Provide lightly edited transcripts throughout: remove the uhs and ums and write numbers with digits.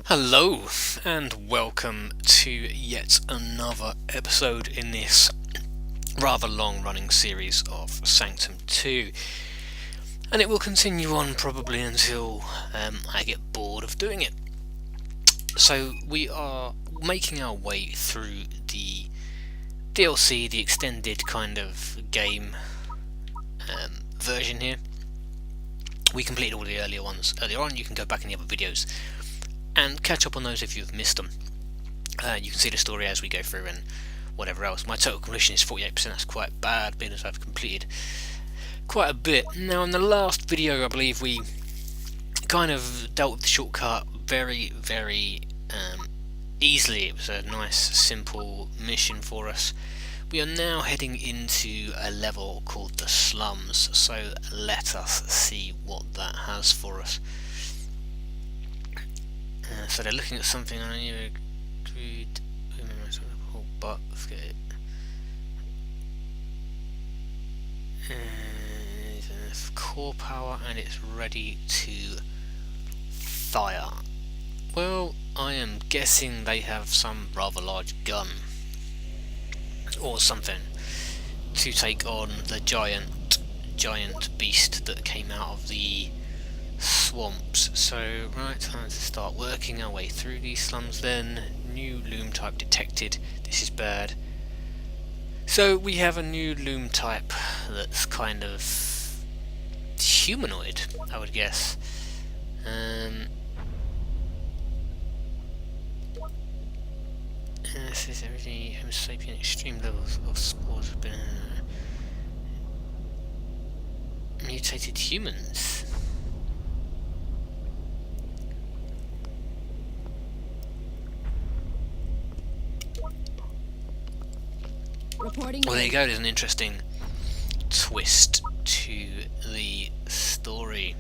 Hello, and welcome to yet another episode in this rather long running series of Sanctum 2. And it will continue on probably until I get bored of doing it. So we are making our way through the DLC, the extended kind of game version here. We completed all the earlier ones earlier on. You can go back in the other videos and catch up on those if you've missed them. You can see the story as we go through and whatever else. My total completion is 48%, that's quite bad, being as I've completed quite a bit. Now in the last video I believe we kind of dealt with the shortcut very easily. It was a nice simple mission for us. We are now heading into a level called the slums, so let us see what that has for us. So they're looking at something on you agreed but forget it. Core power and it's ready to fire. Well, I am guessing they have some rather large gun or something to take on the giant beast that came out of the swamps. So right, time to start working our way through these slums then. New loom type detected. This is bad. So we have a new loom type that's kind of humanoid, I would guess. This is everything. Homo sapien extreme levels of spores have been mutated humans. Well, there you go, there's an interesting twist to the story.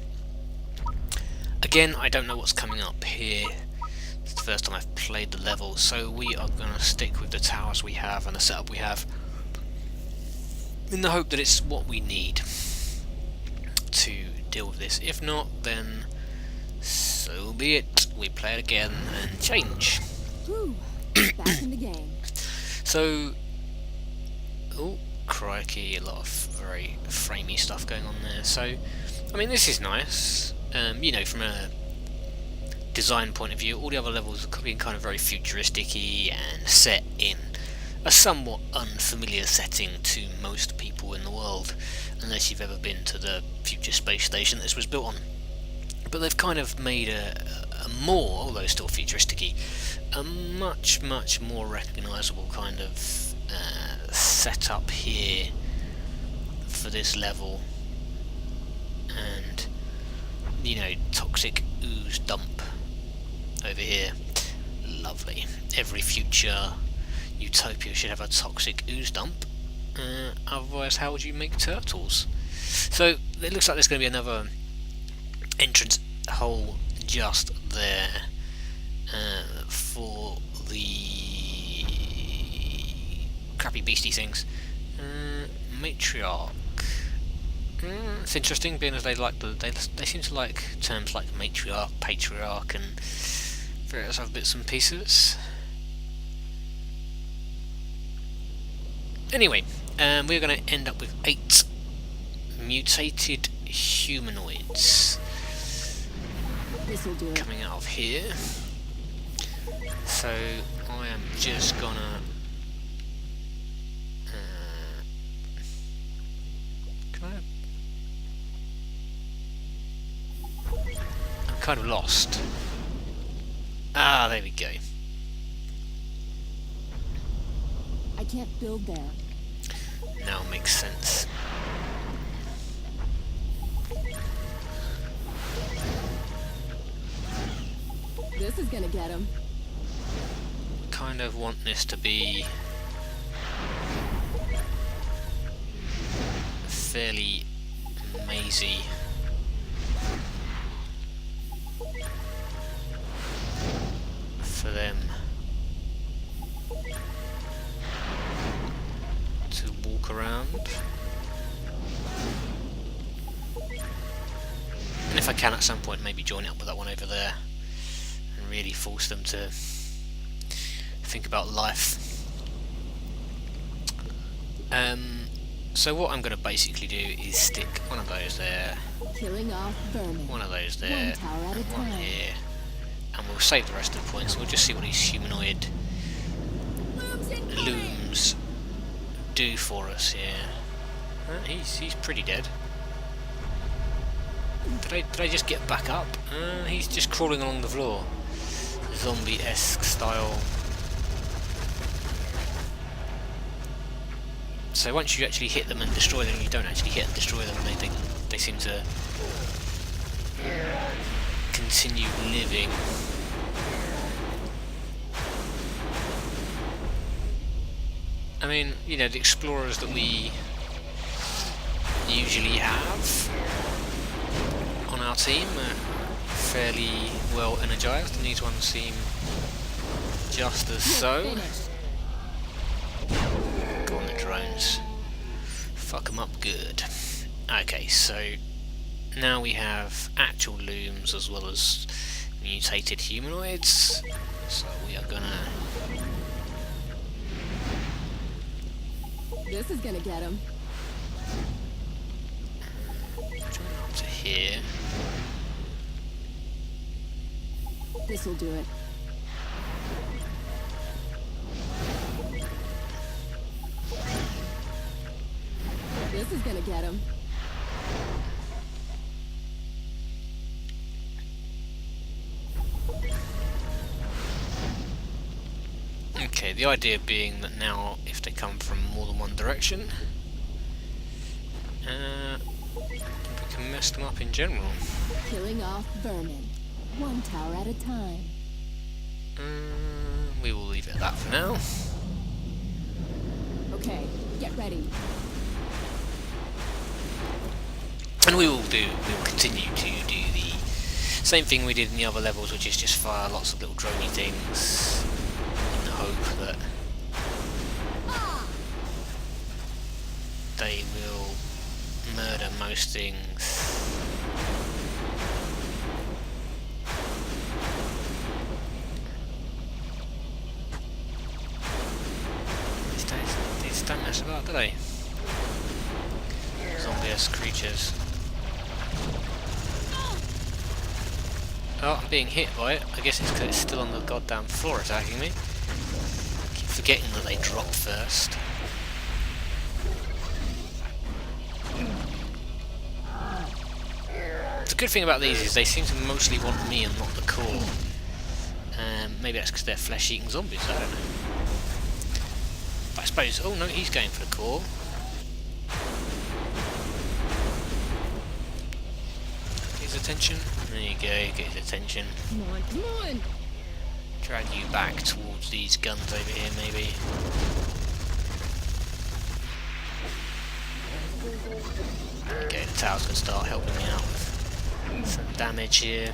Again, I don't know what's coming up here. It's the first time I've played the level, so we are going to stick with the towers we have and the setup we have in the hope that it's what we need to deal with this. If not, then so be it. We play it again and change. Whew, back in the game. So, oh crikey, a lot of very framey stuff going on there. So, I mean, this is nice. You know, from a design point of view, all the other levels are being kind of very futuristic-y and set in a somewhat unfamiliar setting to most people in the world, unless you've ever been to the future space station that this was built on. But they've kind of made a more, although still futuristic-y, a much more recognisable kind of setup here for this level. And, you know, toxic ooze dump over here. Lovely. Every future utopia should have a toxic ooze dump. Otherwise, how would you make turtles? So it looks like there's going to be another entrance hole just there for the crappy beastie things. Matriarch. It's interesting, being as they seem to like terms like matriarch, patriarch, and various other bits and pieces. Anyway, we're going to end up with 8 mutated humanoids coming out of here. So I am just gonna I'm kind of lost. Ah, there we go. I can't build there. Now makes sense. This is gonna get him. Kind of want this to be fairly mazy. For them to walk around. And if I can at some point maybe join up with that one over there and really force them to think about life. So what I'm going to basically do is stick one of those there, Killing off vermin. one of those there, One tower at a and one time. here, and we'll save the rest of the points. We'll just see what these humanoid looms do for us here. He's pretty dead. Did I just get back up? He's just crawling along the floor, zombie-esque style. So once you actually hit them and destroy them, you don't actually hit and destroy them. They seem to continue living. I mean, you know, the explorers that we usually have on our team are fairly well energized, and these ones seem just as so. Go on the drones. Fuck them up good. Okay, so now we have actual looms as well as mutated humanoids. So we are gonna... This is gonna get him. Join up to here. This'll do it. This is gonna get him. Okay, the idea being that now if they come from more than one direction, we can mess them up in general. Killing off vermin. One tower at a time. We will leave it at that for now. Okay, get ready. And we will continue to do the same thing we did in the other levels, which is just fire lots of little droney things in the hope that they will murder most things. These don't mess about, do they? Zombie-esque creatures. Oh, I'm being hit by it. I guess it's because it's still on the goddamn floor attacking me. Keep forgetting that they drop first. The good thing about these is they seem to mostly want me and not the core. Maybe that's because they're flesh-eating zombies, I don't know. But I suppose... Oh no, he's going for the core. His attention. There you go, get his attention. Come on, come on! Drag you back towards these guns over here, maybe. Okay, the tower's gonna start helping me out with some damage here.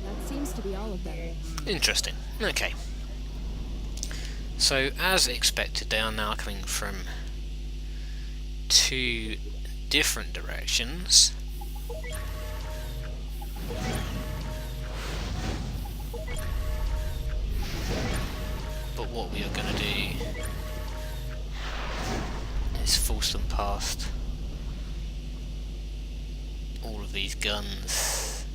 That seems to be all of them. Interesting. Okay. So, as expected, they are now coming from two different directions. But what we are going to do is force them past all of these guns.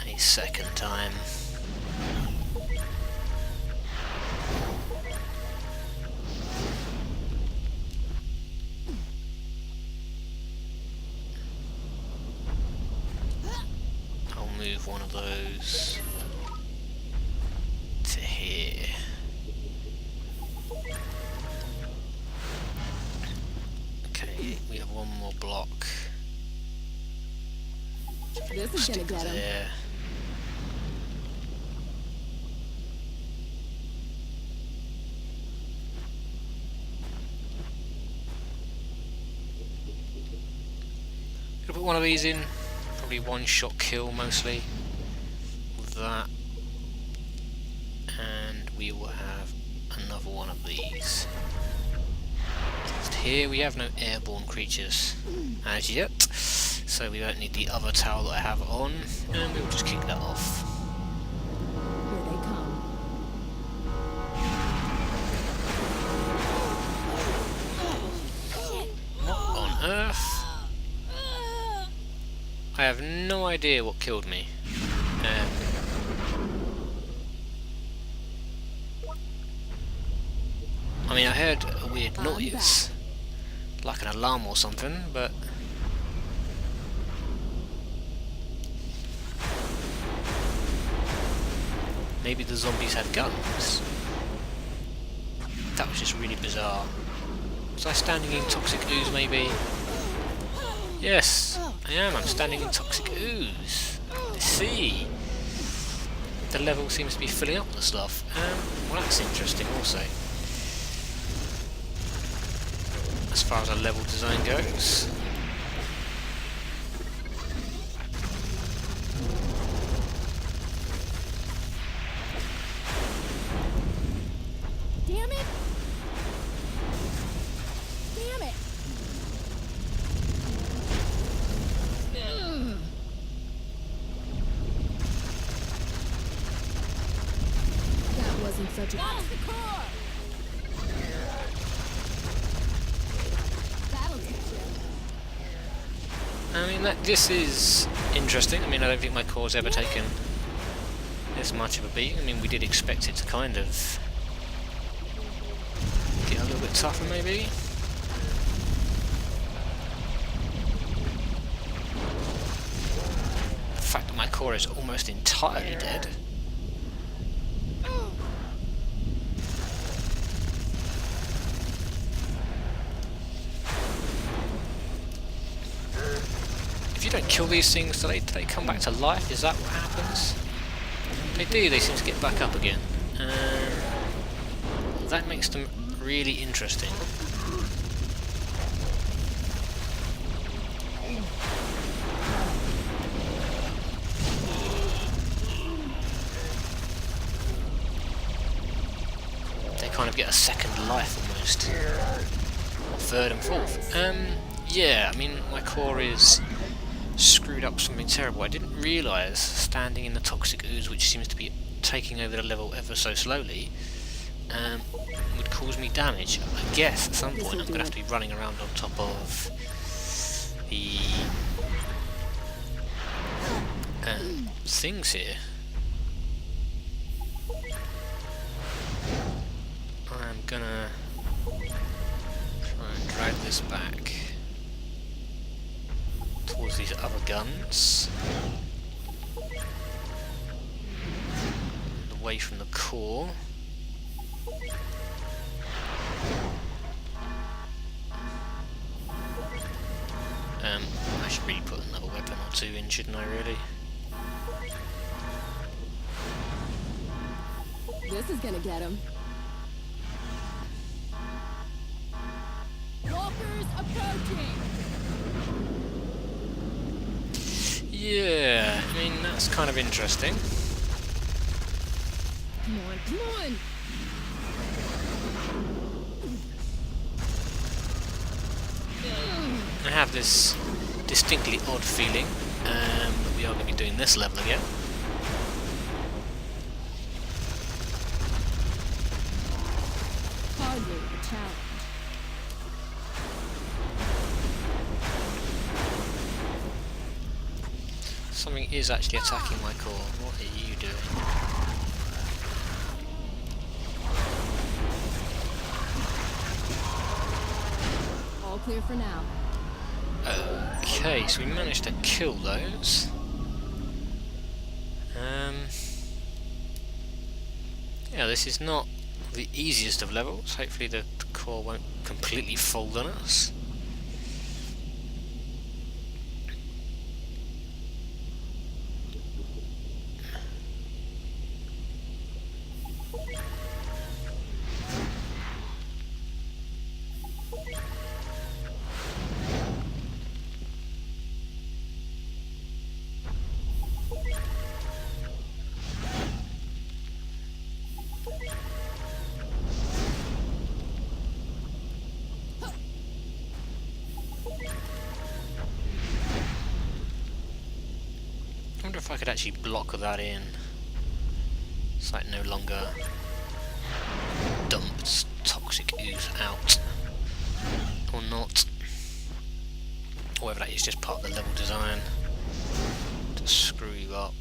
A second time. I'll move one of those to here. Okay, we have one more block. This is gonna Stick get him. there. put one of these in. Probably one-shot kill mostly with that. And we will have another one of these. Just here we have no airborne creatures as yet, so we don't need the other tower that I have on, and we'll just kick that off. Here they come. What on earth? I have no idea what killed me. I mean, I heard a weird noise, like an alarm or something, but maybe the zombies had guns. That was just really bizarre. Was I standing in toxic ooze, maybe? Yes, I am. I'm standing in toxic ooze. I see. The level seems to be filling up with stuff. Well, that's interesting also. As far as our level design goes. Damn it! Damn it! That wasn't such a... That's the core! That'll teach you. I mean, this is interesting. I mean, I don't think my core's ever taken this much of a beat. I mean, we did expect it to kind of get a little bit tougher, maybe. The fact that my core is almost entirely dead. If you don't kill these things, do they come back to life? Is that what happens? They do, they seem to get back up again. That makes them really interesting. They kind of get a second life almost. Third and fourth. Yeah, I mean, my core is screwed up something terrible. I didn't realise standing in the toxic ooze, which seems to be taking over the level ever so slowly, would cause me damage. I guess at some point I'm going to have to be running around on top of the things here. I'm gonna try and drag this back towards these other guns, and away from the core. I should really put another weapon or two in, shouldn't I, really? This is gonna get him. Walkers approaching! Yeah, I mean, that's kind of interesting. Come on, come on! I have this distinctly odd feeling that we are going to be doing this level again. Hardly a challenge. Something is actually attacking my core. What are you doing? All clear for now. Okay, so we managed to kill those. Yeah, this is not the easiest of levels. Hopefully the core won't completely fold on us. could actually block that in, so it no longer dumps toxic ooze out, or not, or whether that is just part of the level design to screw you up.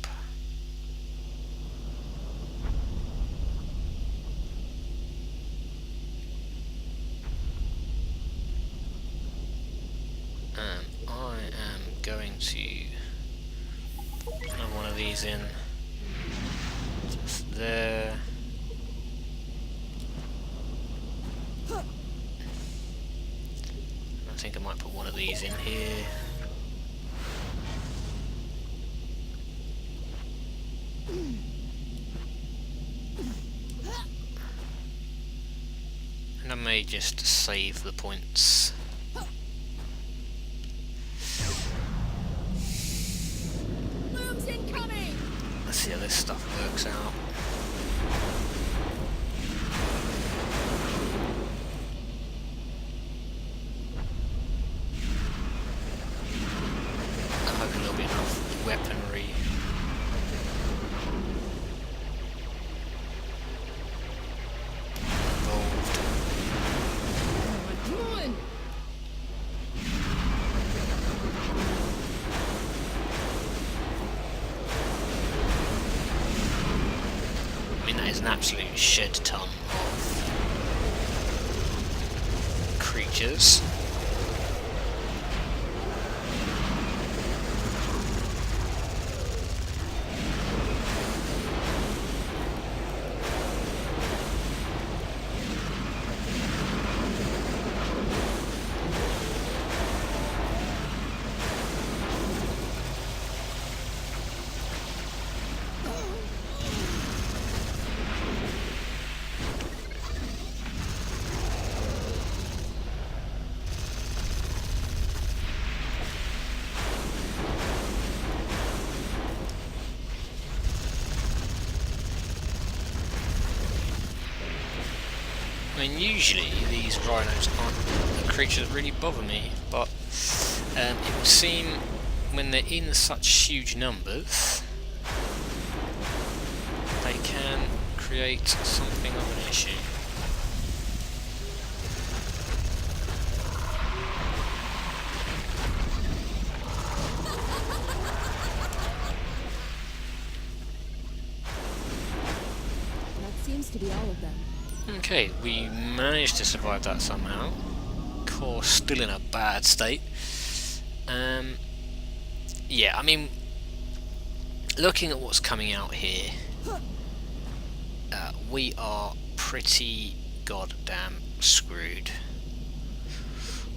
I am going to have one of these in just there. I think I might put one of these in here. And I may just save the points. Let's see how this stuff works out. I'm hoping there'll be enough weaponry. Involved. Come on! I mean, that is an absolute shed ton of creatures. I mean, usually these rhinos aren't a creature that really bother me, but it would seem when they're in such huge numbers, they can create something of an issue. That seems to be all of them. Okay, we managed to survive that somehow. Core still in a bad state. Yeah, I mean, looking at what's coming out here, we are pretty goddamn screwed.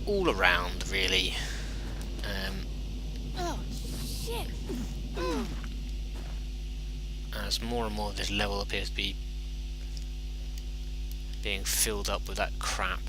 All around, really. Oh, shit! As more and more of this level appears to be being filled up with that crap.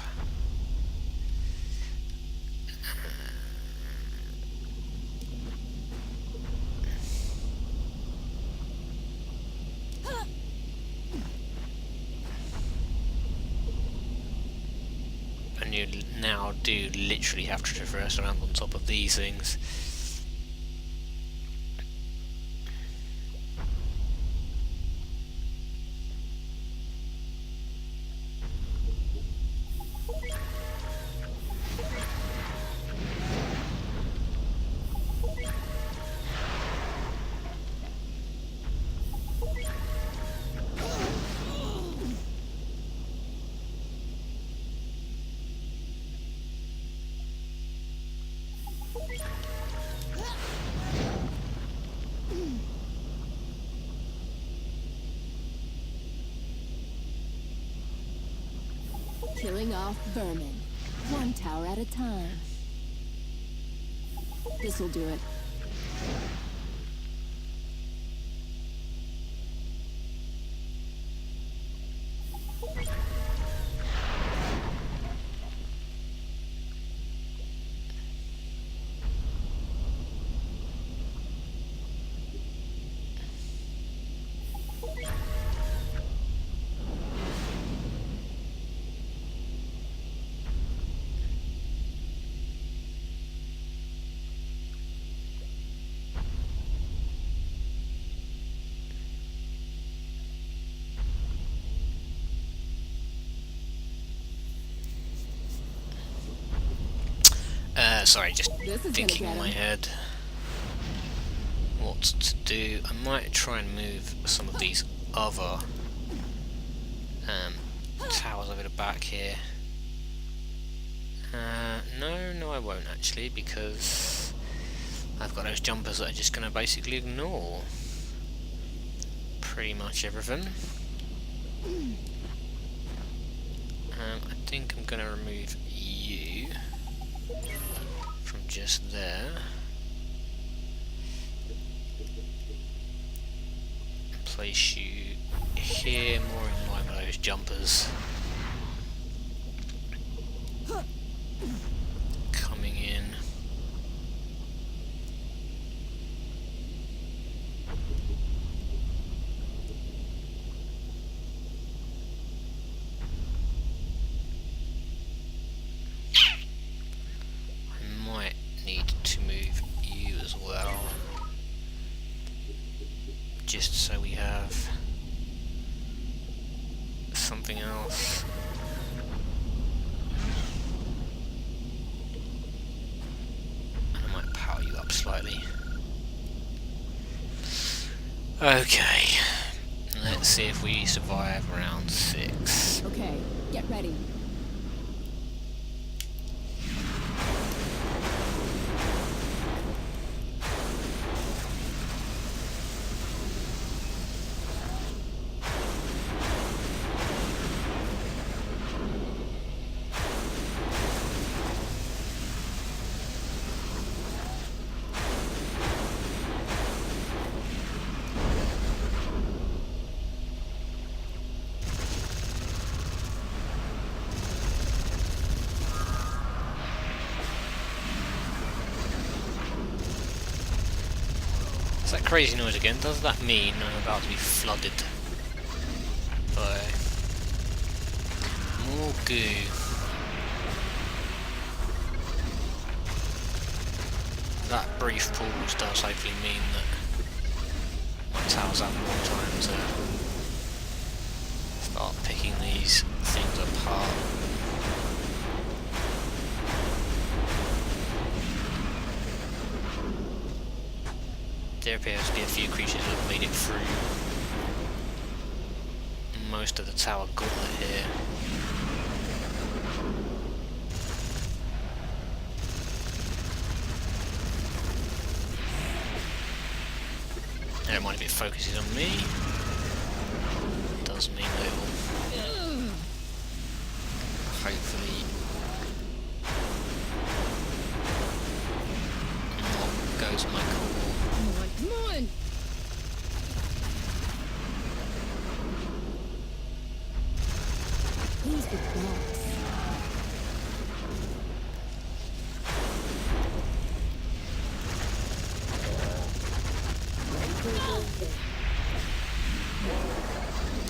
And you now do literally have to traverse around on top of these things. Killing off vermin, one tower at a time. This'll do it. Sorry, just This is gonna thinking get in my him. head what to do. I might try and move some of these other towers over the back here. No I won't actually, because I've got those jumpers that are just going to basically ignore pretty much everything. I think I'm going to remove you from just there. Place you here, more in line with those jumpers. Coming in. I might need to move you as well, just so we have something else. And I might power you up slightly. Okay, let's see if we survive round 6. Okay, get ready. It's that crazy noise again. Does that mean I'm about to be flooded by more goo? That brief pause does hopefully mean that my towers have more time to start picking these things apart. There appears to be a few creatures that have made it through most of the tower gauntlet here. I don't mind if it focuses on me. It does mean that it will hopefully not go to my core. Come on! He's the boss.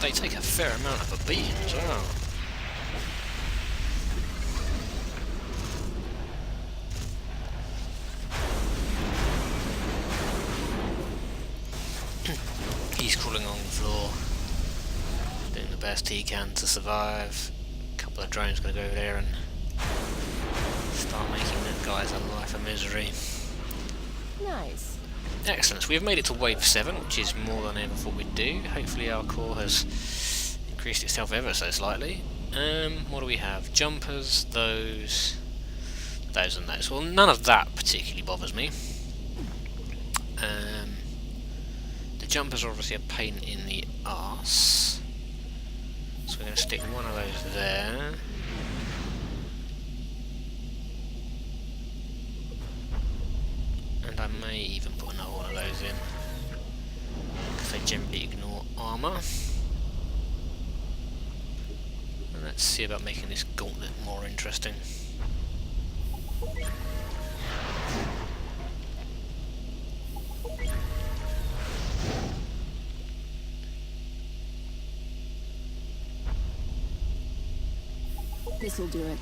They take a fair amount of a beating as well. He's crawling on the floor, doing the best he can to survive. A couple of drones going to go over there and start making the guys a life of misery. Nice. Excellent, so we've made it to wave 7, which is more than I ever thought we'd do. Hopefully our core has increased itself ever so slightly. What do we have? Jumpers, those and those. Well, none of that particularly bothers me. The jumpers are obviously a pain in the arse, so we're going to stick one of those there. And I may even put another one of those in, because they generally ignore armour. And let's see about making this gauntlet more interesting. This'll do it.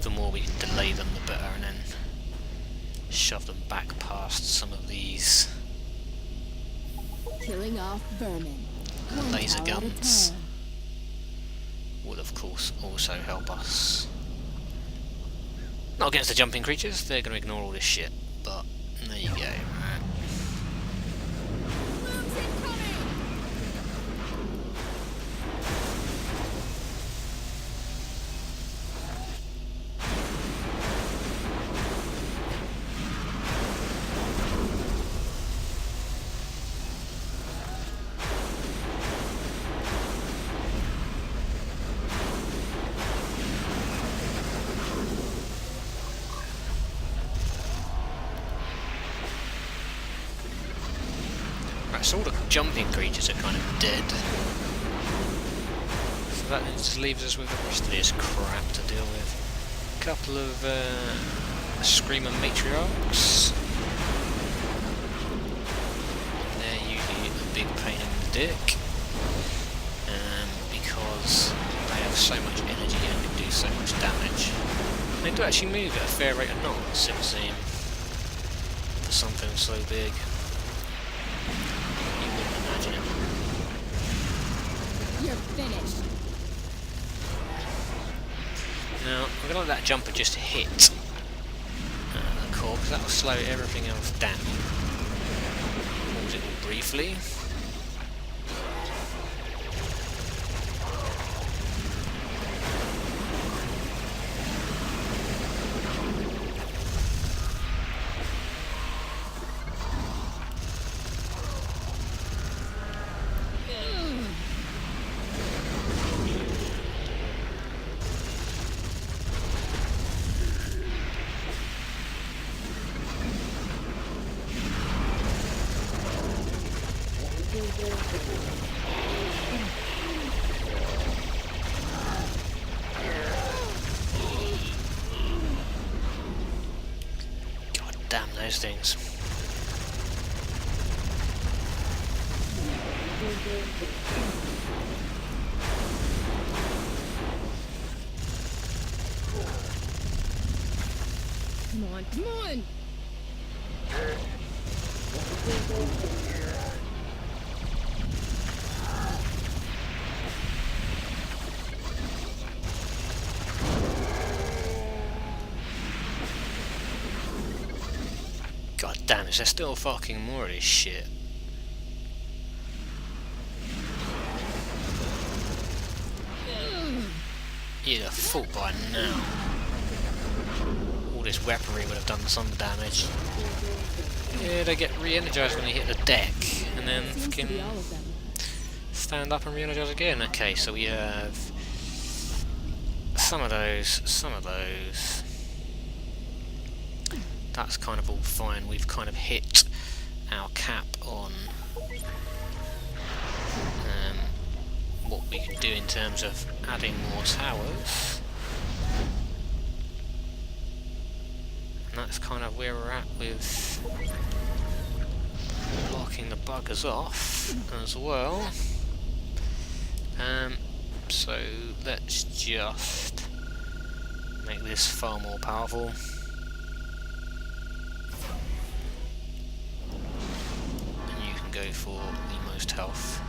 The more we can delay them, the better, and then shove them back past some of these Killing off vermin. One Laser tower at a guns time. will of course also help us. Not against the jumping creatures, they're going to ignore all this shit, but there you go. Right. So all the jumping creatures are kind of dead. So that just leaves us with the rest of this crap to deal with. A couple of Screamer Matriarchs. They're usually a big pain in the dick. Because they have so much energy and can do so much damage. They do actually move at a fair rate of knots, it would seem. For something so big. You're finished. Now, I'm going to let that jumper just hit the core, because that will slow everything else down. Pause it briefly. God damn those things. Come on, come on! God damn, is there still fucking more of this shit? You'd have thought by now all this weaponry would have done some damage. Yeah, they get re-energized when they hit the deck, and then Seems to fucking be all of them. stand up and re-energize again. Okay, so we have some of those, some of those. That's kind of all fine. We've kind of hit our cap on what we can do in terms of adding more towers. And that's kind of where we're at with blocking the buggers off as well. So let's just make this far more powerful. And you can go for the most health.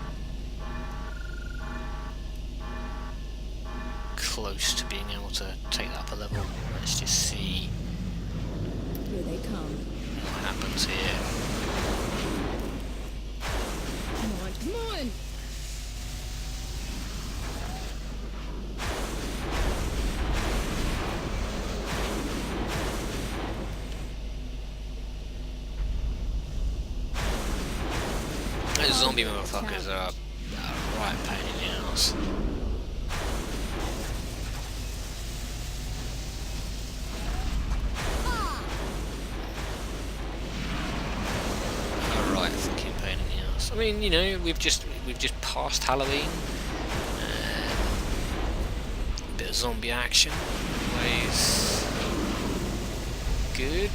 Close to being able to take that up a level. Let's just see Here they come. what happens here. Come on, come on! Those zombie motherfuckers are a right pain in the ass. Alright, fucking pain in the ass. I mean, you know, we've just passed Halloween. Bit of zombie action. Always good.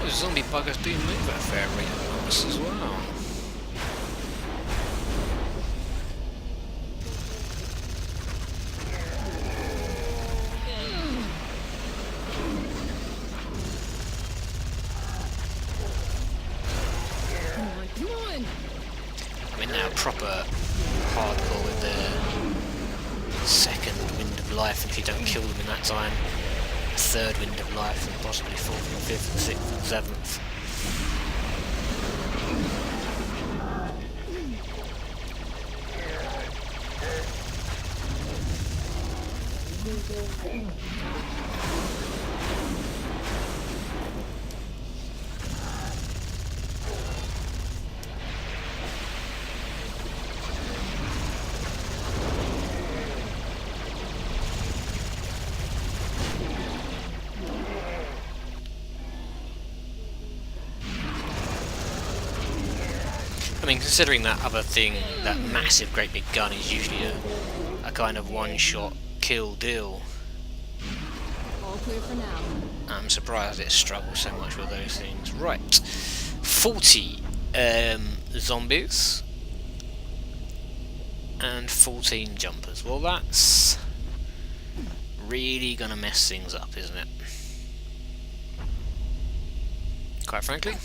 those zombie buggers do move at a fair rate of numbers as well. Come on! I mean, they're proper hardcore with the second wind of life, and if you don't kill them in that time, third wind of life, and possibly fourth and fifth and sixth and seventh. I mean, considering that other thing, that massive great big gun is usually a kind of one-shot kill deal, All clear for now. I'm surprised it struggles so much with those things. Right, 40 zombies and 14 jumpers. Well, that's really gonna mess things up, isn't it? Quite frankly.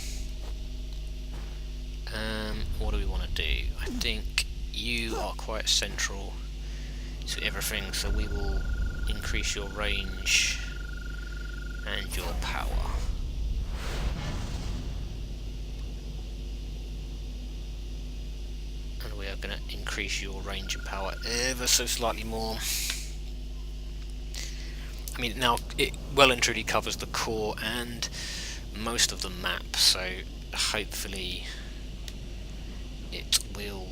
What do we want to do? I think you are quite central to everything, so we will increase your range and your power. And we are going to increase your range and power ever so slightly more. I mean, now it well and truly covers the core and most of the map, so hopefully it will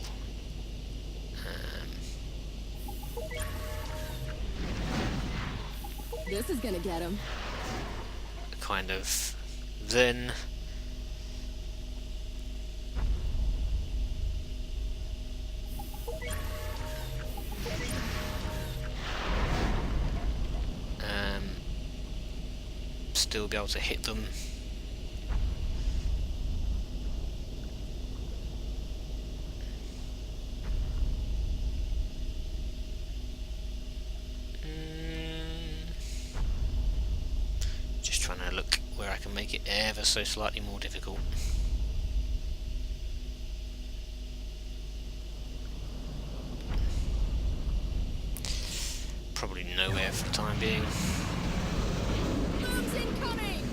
This is gonna get him. kind of then still be able to hit them. Just trying to look where I can make it ever so slightly more difficult. Probably nowhere for the time being. Bombs incoming!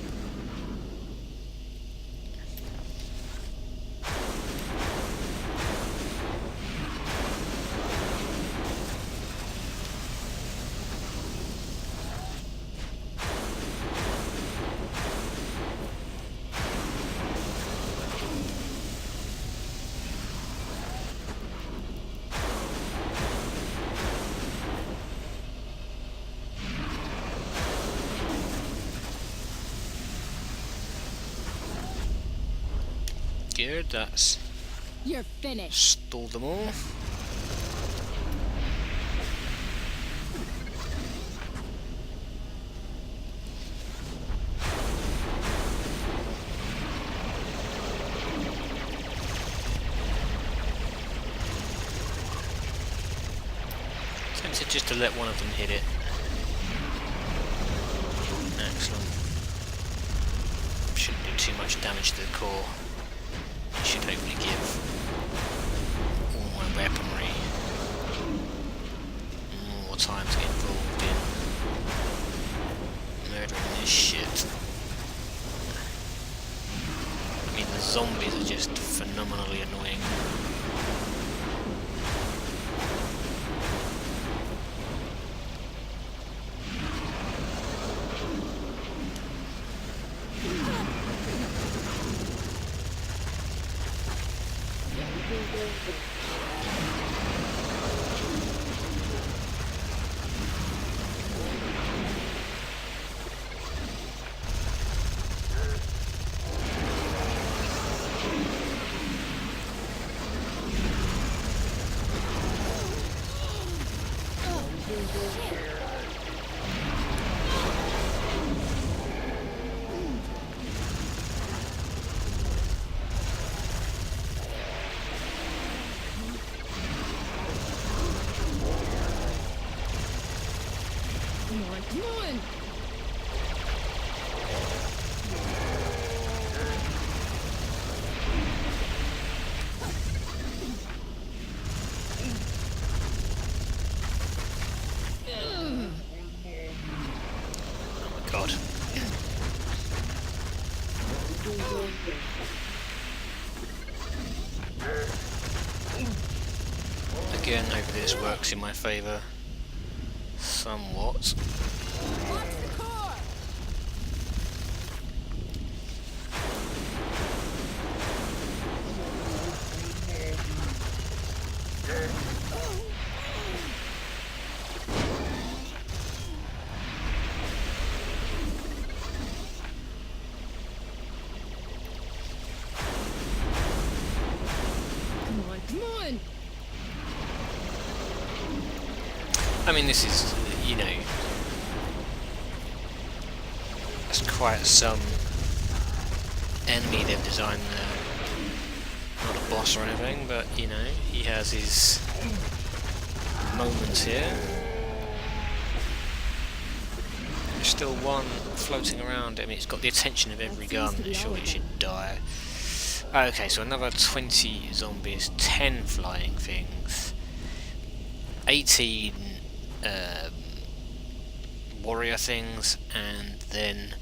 Good, that's You're finished. stalled them all. Tempted just to let one of them hit it. Excellent. Shouldn't do too much damage to the core. It should hopefully give all my weaponry more time to get involved in murdering this shit. I mean, the zombies are just phenomenally annoying. on! Oh my god. Again, hopefully this works in my favour somewhat. Watch the car! Come on! I mean, this is, you know, that's quite some enemy they've designed there. Not a boss or anything, but, you know, he has his moments here. There's still one floating around. I mean, it's got the attention of every gun. Surely it should die. Okay, so another 20 zombies, 10 flying things, 18 warrior things, and then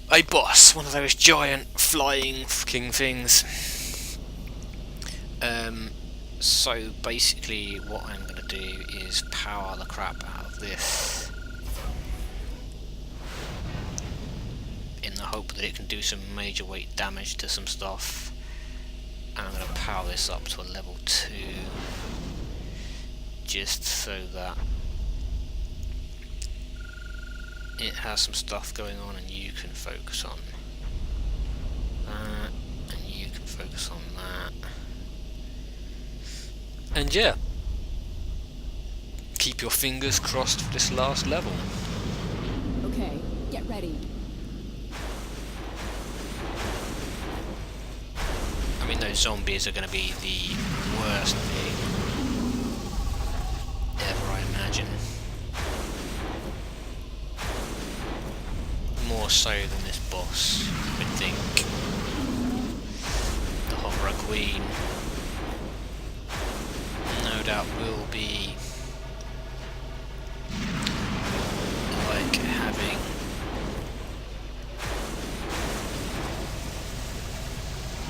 a boss, one of those giant flying fucking things. So basically what I'm going to do is power the crap out of this in the hope that it can do some major weight damage to some stuff, and I'm going to power this up to a level 2 just so that it has some stuff going on and you can focus on that, and you can focus on that, and yeah, keep your fingers crossed for this last level. Okay, get ready. I mean, those zombies are going to be the worst thing ever, I imagine. More so than this boss, I would think. The Horror Queen, no doubt, will be like having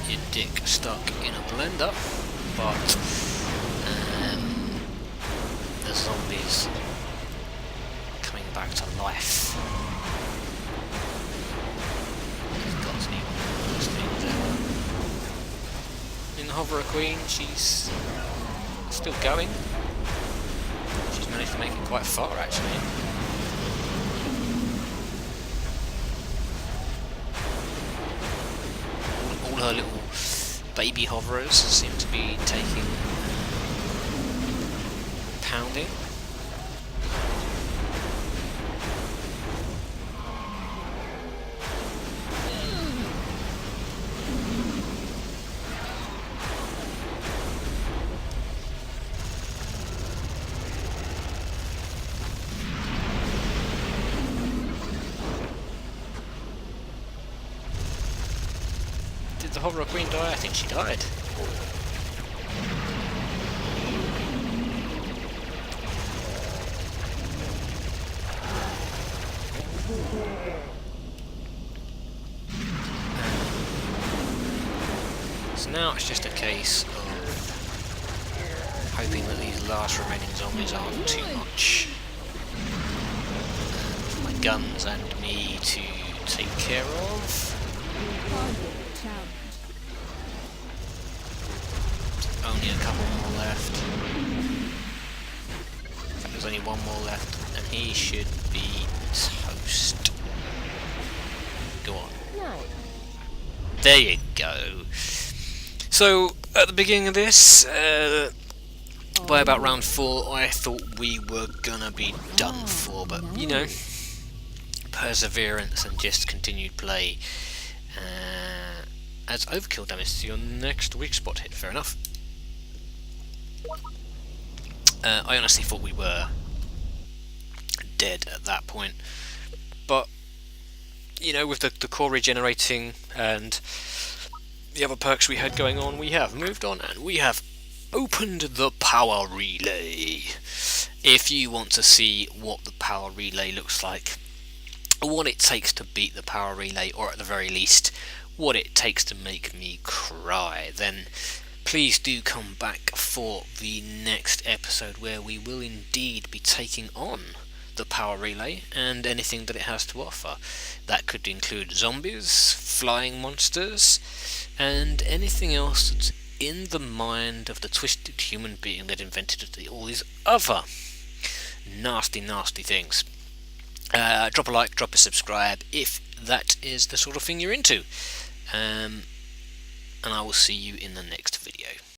your dick stuck in a blender, but the zombies coming back to life has got to be one of those things ever. In the Hoverer Queen, she's still going. She's managed to make it quite far, actually. All her little baby hoverers seem to be taking pounding. Did the Hoverer Queen die? I think she died. So now it's just a case of hoping that these last remaining zombies aren't too much for my guns and me to take care of. Only a couple more left. In fact, there's only one more left, and he should be toast. Go on. No. There you go. So, at the beginning of this, by about round 4, I thought we were gonna be done for, but, you know, perseverance and just continued play adds overkill damage to your next weak spot hit. Fair enough. I honestly thought we were dead at that point. But with the core regenerating and the other perks we had going on, we have moved on and we have opened the power relay. If you want to see what the power relay looks like, what it takes to beat the power relay, or at the very least what it takes to make me cry, then please do come back for the next episode, where we will indeed be taking on the power relay and anything that it has to offer. That could include zombies, flying monsters, and anything else that's in the mind of the twisted human being that invented all these other nasty things. Drop a like, drop a subscribe if that is the sort of thing you're into, and I will see you in the next video.